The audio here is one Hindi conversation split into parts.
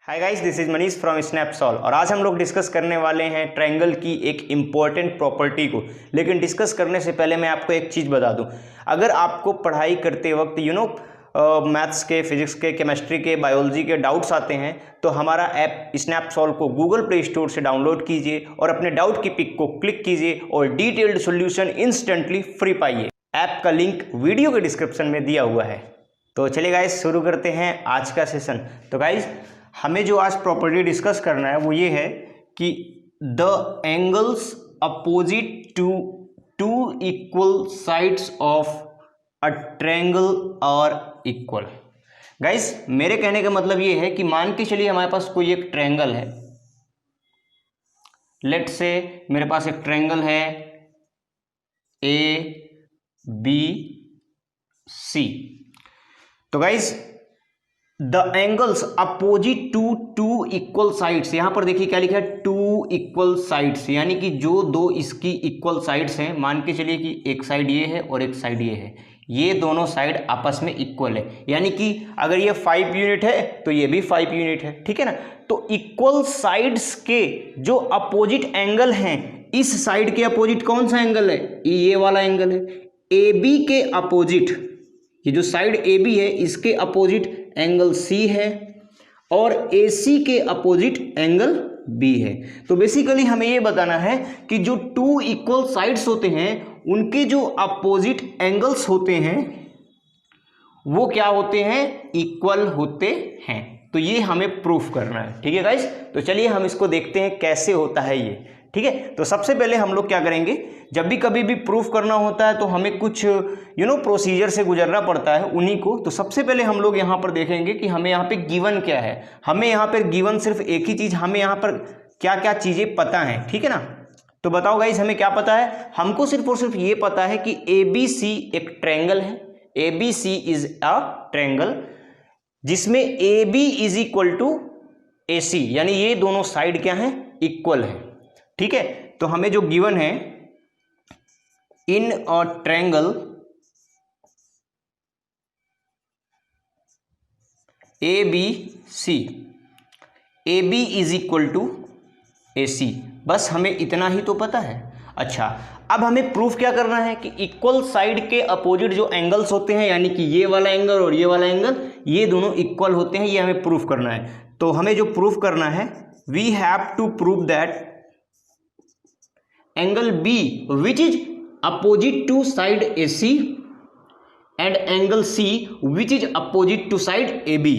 Hi guys, this is Manish from Snapsol और आज हम लोग डिस्कस करने वाले हैं ट्रायंगल की एक इम्पॉर्टेंट प्रॉपर्टी को। लेकिन डिस्कस करने से पहले मैं आपको एक चीज़ बता दूं, अगर आपको पढ़ाई करते वक्त मैथ्स के, फिजिक्स के, केमिस्ट्री के, बायोलॉजी के डाउट्स आते हैं तो हमारा ऐप स्नैपसॉल को गूगल प्ले स्टोर से डाउनलोड कीजिए और अपने डाउट की पिक को क्लिक कीजिए और डिटेल्ड सोल्यूशन इंस्टेंटली फ्री पाइए। ऐप का लिंक वीडियो के डिस्क्रिप्शन में दिया हुआ है। तो चलिए गाइस, शुरू करते हैं आज का सेशन। तो गाइस, हमें जो आज प्रॉपर्टी डिस्कस करना है वो ये है कि the angles opposite to two equal sides of a triangle are equal. Guys, मेरे कहने का मतलब ये है कि मान के चलिए हमारे पास कोई एक ट्रायंगल है। लेट से मेरे पास एक ट्रायंगल है ए बी सी। तो guys, the angles opposite to two equal sides, यहां पर देखिए क्या लिखा है, टू इक्वल साइड्स, यानी कि जो दो इसकी इक्वल साइड्स हैं, मान के चलिए कि एक साइड ये है और एक साइड ये है, ये दोनों साइड आपस में इक्वल है। यानी कि अगर ये 5 यूनिट है तो ये भी 5 यूनिट है, ठीक है ना। तो इक्वल साइड्स के जो अपोजिट एंगल हैं, इस साइड के अपोजिट कौन सा एंगल है, ये वाला एंगल है। ए बी के अपोजिट, ये जो साइड ए बी है इसके अपोजिट एंगल सी है और ए सी के अपोजिट एंगल बी है। तो बेसिकली हमें ये बताना है कि जो टू इक्वल साइड्स होते हैं उनके जो अपोजिट एंगल्स होते हैं वो क्या होते हैं, इक्वल होते हैं। तो ये हमें प्रूफ करना है, ठीक है गाइस। तो चलिए हम इसको देखते हैं कैसे होता है ये, ठीक है। तो सबसे पहले हम लोग क्या करेंगे, जब भी कभी भी प्रूफ करना होता है तो हमें कुछ प्रोसीजर से गुजरना पड़ता है उन्हीं को। तो सबसे पहले हम लोग यहाँ पर देखेंगे कि हमें यहाँ पे गिवन क्या है। हमें यहाँ पर गिवन सिर्फ एक ही चीज़, हमें यहाँ पर क्या क्या चीज़ें पता हैं, ठीक है ना। तो बताओ गाइस, हमें क्या पता है, हमको सिर्फ और सिर्फ ये पता है कि ए बी सी एक ट्रायंगल है। A B C is a triangle जिसमें A B is equal to A C, यानी ये दोनों साइड क्या हैं, इक्वल है, ठीक है। तो हमें जो गिवन है, in a triangle A B C, A B is equal to A C, बस हमें इतना ही तो पता है। अच्छा, अब हमें प्रूफ क्या करना है कि इक्वल साइड के अपोजिट जो एंगल्स होते हैं, यानी कि ये वाला एंगल और ये वाला एंगल, ये दोनों इक्वल होते हैं, ये हमें प्रूफ करना है। तो हमें जो प्रूफ करना है, we have to prove that angle b which is opposite to side a c and angle c which is opposite to side a b,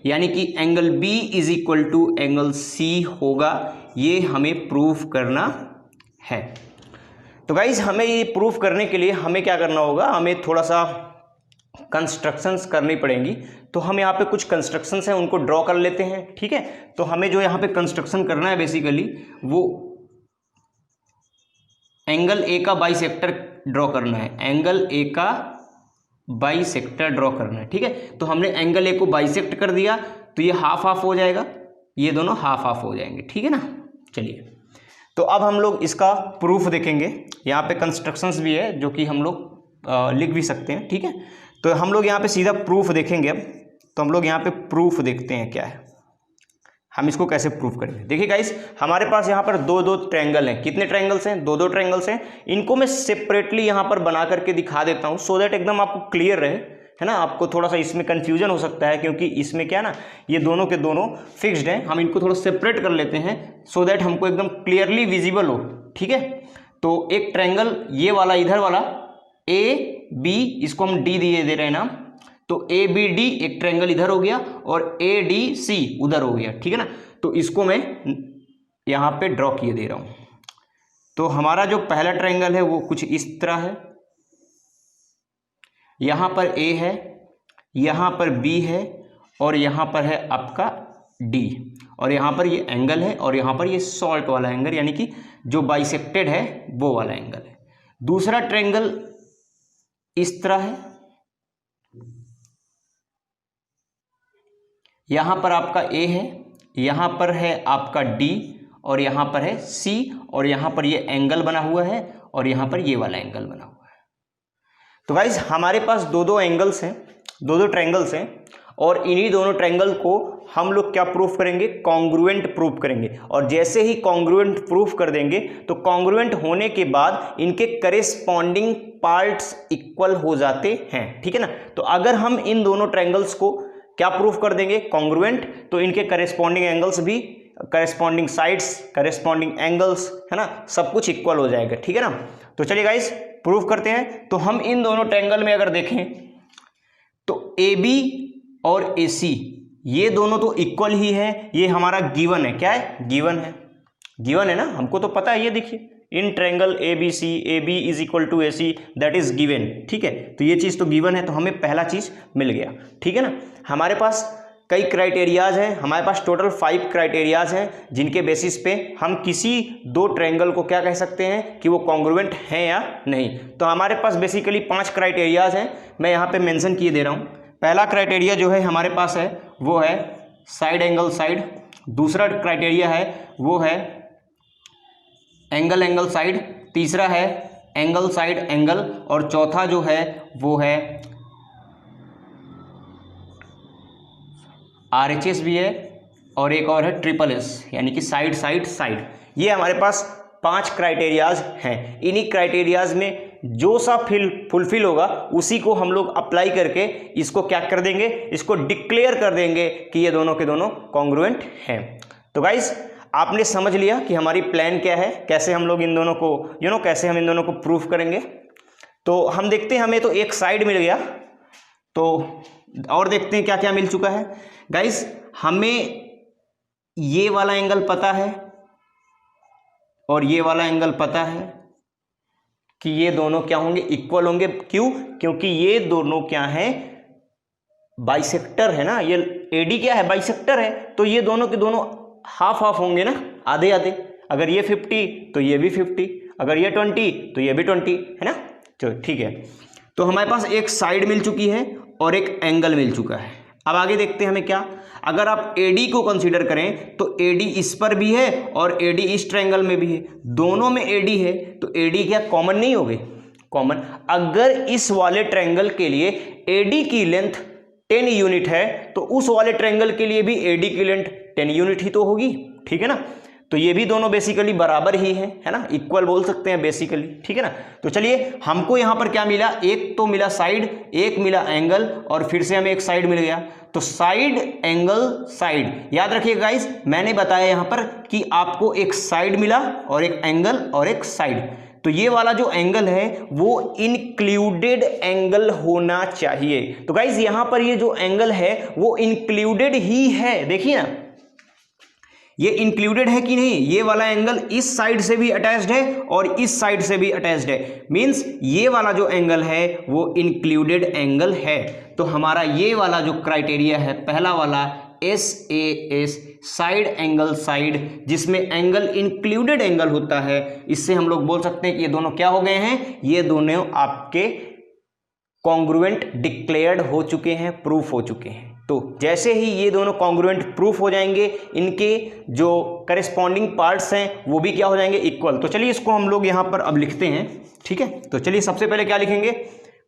यानी कि angle b is equal to angle c होगा। ये हमें प्रूफ करना है। तो गाइज, हमें ये प्रूफ करने के लिए हमें क्या करना होगा, हमें थोड़ा सा कंस्ट्रक्शंस करनी पड़ेंगी। तो हम यहाँ पे कुछ कंस्ट्रक्शंस हैं उनको ड्रॉ कर लेते हैं, ठीक है। तो हमें जो यहाँ पे कंस्ट्रक्शन करना है बेसिकली वो एंगल ए का बाइसेक्टर ड्रॉ करना है, एंगल ए का बाइसेक्टर ड्रॉ करना है, ठीक है। तो हमने एंगल ए को बाइसेक्ट कर दिया तो ये हाफ हाफ हो जाएगा, ये दोनों हाफ हाफ हो जाएंगे, ठीक है ना। चलिए, तो अब हम लोग इसका प्रूफ देखेंगे। यहाँ पे कंस्ट्रक्शंस भी है जो कि हम लोग लिख भी सकते हैं, ठीक है। तो हम लोग यहाँ पे सीधा प्रूफ देखेंगे। अब तो हम लोग यहाँ पे प्रूफ देखते हैं क्या है, हम इसको कैसे प्रूफ करेंगे। देखिए गाइस, हमारे पास यहाँ पर दो दो ट्रायंगल हैं। कितने ट्रायंगल्स हैं, दो दो ट्रायंगल्स हैं। इनको मैं सेपरेटली यहाँ पर बना करके दिखा देता हूँ सो दैट एकदम आपको क्लियर रहे, है ना। आपको थोड़ा सा इसमें कंफ्यूजन हो सकता है क्योंकि इसमें क्या ना, ये दोनों के दोनों फिक्स्ड हैं। हम इनको थोड़ा सेपरेट कर लेते हैं सो दैट हमको एकदम क्लियरली विजिबल हो, ठीक है। तो एक ट्रायंगल ये वाला, इधर वाला ए बी, इसको हम डी दे रहे हैं नाम। तो ए बी डी एक ट्रायंगल इधर हो गया और ए डी सी उधर हो गया, ठीक है ना। तो इसको मैं यहाँ पे ड्रॉ किए दे रहा हूँ। तो हमारा जो पहला ट्रायंगल है वो कुछ इस तरह है। यहाँ पर ए है, यहाँ पर बी है और यहाँ पर है आपका डी, और यहाँ पर ये एंगल है और यहाँ पर ये सॉल्ट वाला एंगल, यानी कि जो बाइसेक्टेड है वो वाला एंगल है। दूसरा ट्रायंगल इस तरह है, यहाँ पर आपका ए है, यहाँ पर है आपका डी और यहाँ पर है सी, और यहाँ पर ये एंगल बना हुआ है और यहाँ पर ये वाला एंगल बना हुआ है। तो गाइज, हमारे पास दो दो एंगल्स हैं, दो दो ट्रायंगल्स हैं और इन्हीं दोनों ट्रायंगल को हम लोग क्या प्रूफ करेंगे, कॉन्ग्रुएंट प्रूफ करेंगे। और जैसे ही कॉन्ग्रुएंट प्रूफ कर देंगे तो कॉन्ग्रुएंट होने के बाद इनके करेस्पॉन्डिंग पार्ट्स इक्वल हो जाते हैं, ठीक है ना। तो अगर हम इन दोनों ट्रायंगल्स को क्या प्रूफ कर देंगे, कॉन्ग्रुएंट, तो इनके करेस्पॉन्डिंग एंगल्स भी, करेस्पॉन्डिंग साइड्स, करेस्पॉन्डिंग एंगल्स, है ना, सब कुछ इक्वल हो जाएगा, ठीक है ना। तो चलिए गाइस प्रूफ करते हैं। तो हम इन दोनों ट्रायंगल में अगर देखें तो AB और AC ये दोनों तो इक्वल ही है, ये हमारा गिवन है। क्या है, गिवन है, गिवन है ना, हमको तो पता है। ये देखिए in triangle ABC AB is equal to AC that is given, ठीक है। तो ये चीज़ तो गिवन है, तो हमें पहला चीज़ मिल गया, ठीक है ना। हमारे पास कई क्राइटेरियाज हैं, हमारे पास टोटल 5 क्राइटेरियाज हैं जिनके बेसिस पे हम किसी दो ट्रायंगल को क्या कह सकते हैं कि वो कॉन्ग्रुएंट हैं या नहीं। तो हमारे पास बेसिकली 5 क्राइटेरियाज हैं, मैं यहाँ पे मेंशन किए दे रहा हूँ। पहला क्राइटेरिया जो है हमारे पास है वो है साइड एंगल साइड, दूसरा क्राइटेरिया है वो है एंगल एंगल साइड, तीसरा है एंगल साइड एंगल, और चौथा जो है वो है RHS भी है, और एक और है ट्रिपल S यानी कि साइड साइड साइड। ये हमारे पास 5 क्राइटेरियाज हैं। इन्हीं क्राइटेरियाज में जो सा फुलफिल होगा उसी को हम लोग अप्लाई करके इसको क्या कर देंगे, इसको डिक्लेयर कर देंगे कि ये दोनों के दोनों कॉन्ग्रुएंट हैं। तो गाइस आपने समझ लिया कि हमारी प्लान क्या है, कैसे हम लोग इन दोनों को कैसे हम इन दोनों को प्रूफ करेंगे। तो हम देखते हैं, हमें तो एक साइड मिल गया, तो और देखते हैं क्या क्या मिल चुका है। गाइस हमें ये वाला एंगल पता है और ये वाला एंगल पता है कि ये दोनों क्या होंगे, इक्वल होंगे। क्यों, क्योंकि ये दोनों क्या हैं, बाइसेक्टर है ना। ये AD क्या है, बाइसेक्टर है, तो ये दोनों के दोनों हाफ हाफ होंगे ना, आधे आधे। अगर ये 50 तो ये भी 50, अगर ये 20 तो ये भी 20, है ना। चलो ठीक है, तो हमारे पास एक साइड मिल चुकी है और एक एंगल मिल चुका है। अब आगे देखते हैं हमें क्या, अगर आप AD को कंसीडर करें तो AD इस पर भी है और AD इस ट्रायंगल में भी है, दोनों में AD है, तो AD क्या कॉमन नहीं हो गए, कॉमन। अगर इस वाले ट्रायंगल के लिए AD की लेंथ 10 यूनिट है तो उस वाले ट्रायंगल के लिए भी AD की लेंथ 10 यूनिट ही तो होगी, ठीक है ना। तो ये भी दोनों बेसिकली बराबर ही है ना, इक्वल बोल सकते हैं बेसिकली, ठीक है ना। तो चलिए हमको यहाँ पर क्या मिला, एक तो मिला साइड, एक मिला एंगल, और फिर से हमें एक साइड मिल गया। तो साइड एंगल साइड, याद रखिएगा गाइस, मैंने बताया यहाँ पर कि आपको एक साइड मिला और एक एंगल और एक साइड। तो ये वाला जो एंगल है वो इंक्लूडेड एंगल होना चाहिए। तो गाइस यहाँ पर ये जो एंगल है वो इंक्लूडेड ही है, देखिए ना, ये इंक्लूडेड है कि नहीं। ये वाला एंगल इस साइड से भी अटैच्ड है और इस साइड से भी अटैच्ड है, मींस ये वाला जो एंगल है वो इंक्लूडेड एंगल है। तो हमारा ये वाला जो क्राइटेरिया है पहला वाला SAS साइड एंगल साइड, जिसमें एंगल इंक्लूडेड एंगल होता है, इससे हम लोग बोल सकते हैं कि ये दोनों क्या हो गए हैं, ये दोनों आपके कॉन्ग्रुएंट डिक्लेयर्ड हो चुके हैं, प्रूफ हो चुके हैं। तो जैसे ही ये दोनों कॉन्ग्रुएंट प्रूफ हो जाएंगे, इनके जो करेस्पॉन्डिंग पार्ट्स हैं वो भी क्या हो जाएंगे, इक्वल। तो चलिए इसको हम लोग यहाँ पर अब लिखते हैं, ठीक है। तो चलिए सबसे पहले क्या लिखेंगे,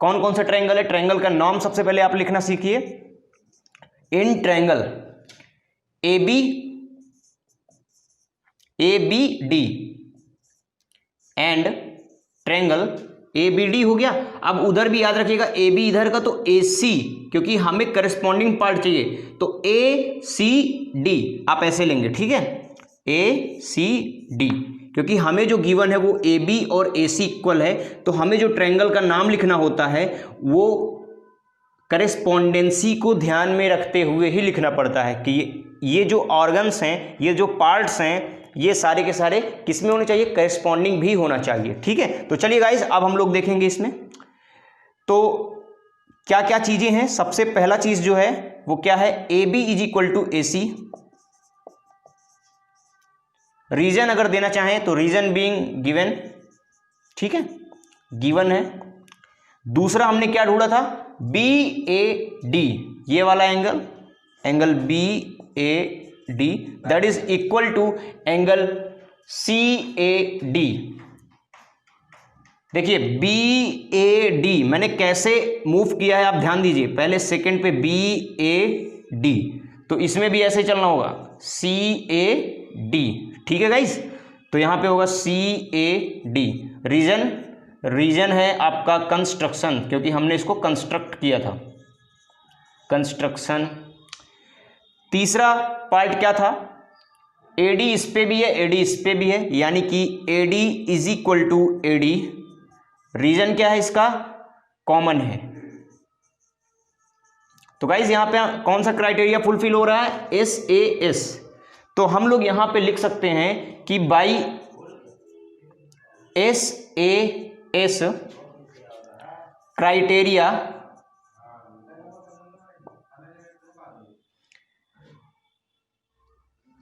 कौन कौन सा ट्रायंगल है, ट्रायंगल का नाम सबसे पहले आप लिखना सीखिए। In triangle ABD and triangle ABD हो गया। अब उधर भी याद रखिएगा AB इधर का, तो AC, क्योंकि हमें करस्पॉन्डिंग पार्ट चाहिए, तो ACD आप ऐसे लेंगे, ठीक है, ACD, क्योंकि हमें जो गिवन है वो AB और AC इक्वल है, तो हमें जो ट्रायंगल का नाम लिखना होता है वो करेस्पॉन्डेंसी को ध्यान में रखते हुए ही लिखना पड़ता है कि ये जो ऑर्गन्स हैं, ये जो पार्ट्स हैं, ये सारे के सारे किस में होने चाहिए, करेस्पॉन्डिंग भी होना चाहिए, ठीक है। तो चलिए गाइस अब हम लोग देखेंगे इसमें तो क्या क्या चीजें हैं। सबसे पहला चीज जो है वो क्या है, AB is equal to AC। Reason अगर देना चाहें तो रीजन बीइंग गिवन, ठीक है, गिवन है। दूसरा हमने क्या ढूंढा था, BAD, ये वाला angle BAD that is equal to angle CAD, देखिए BAD मैंने कैसे मूव किया है आप ध्यान दीजिए। पहले सेकंड पे BAD, तो इसमें भी ऐसे चलना होगा CAD, ठीक है गाइस। तो यहां पे होगा CAD। रीजन है आपका कंस्ट्रक्शन, क्योंकि हमने इसको कंस्ट्रक्ट किया था, कंस्ट्रक्शन। तीसरा पार्ट क्या था, AD इस पे भी है, AD इस पे भी है, यानी कि AD is equal to AD। Reason क्या है इसका, कॉमन है। तो गाइज यहां पे कौन सा क्राइटेरिया फुलफिल हो रहा है, SAS। तो हम लोग यहां पे लिख सकते हैं कि by SAS criteria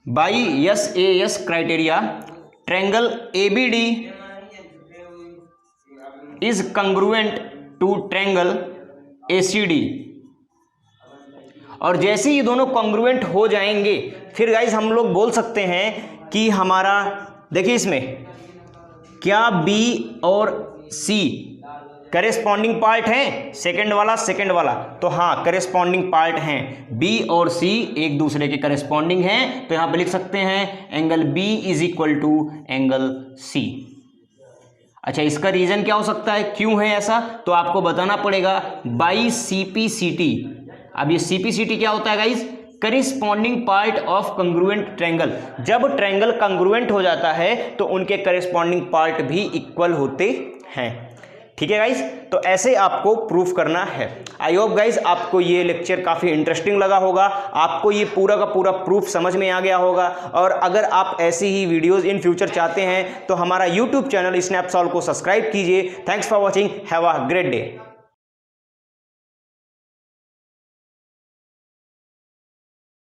by SAS criteria triangle ABD is congruent to triangle ACD। और जैसे ये दोनों कॉन्ग्रुएंट हो जाएंगे फिर गाइज हम लोग बोल सकते हैं कि हमारा, देखिए इसमें क्या B और C करेस्पॉन्डिंग पार्ट हैं, सेकंड वाला, तो हाँ करेस्पॉन्डिंग पार्ट हैं। B और C एक दूसरे के करेस्पॉन्डिंग हैं, तो यहां पे लिख सकते हैं angle B is equal to angle C। अच्छा, इसका रीजन क्या हो सकता है, क्यों है ऐसा, तो आपको बताना पड़ेगा बाई CPCT। अब ये CPCT क्या होता है guys, corresponding part of congruent triangle. जब ट्रायंगल कंग्रुएंट हो जाता है तो उनके करिस्पॉन्डिंग पार्ट भी इक्वल होते हैं, ठीक है गाइज। तो ऐसे आपको प्रूफ करना है। आई होप गाइज आपको ये लेक्चर काफी इंटरेस्टिंग लगा होगा, आपको ये पूरा का पूरा प्रूफ समझ में आ गया होगा। और अगर आप ऐसी ही वीडियोस इन फ्यूचर चाहते हैं तो हमारा यूट्यूब चैनल स्नैपसॉल्व को सब्सक्राइब कीजिए। Thanks for watching, have a great day.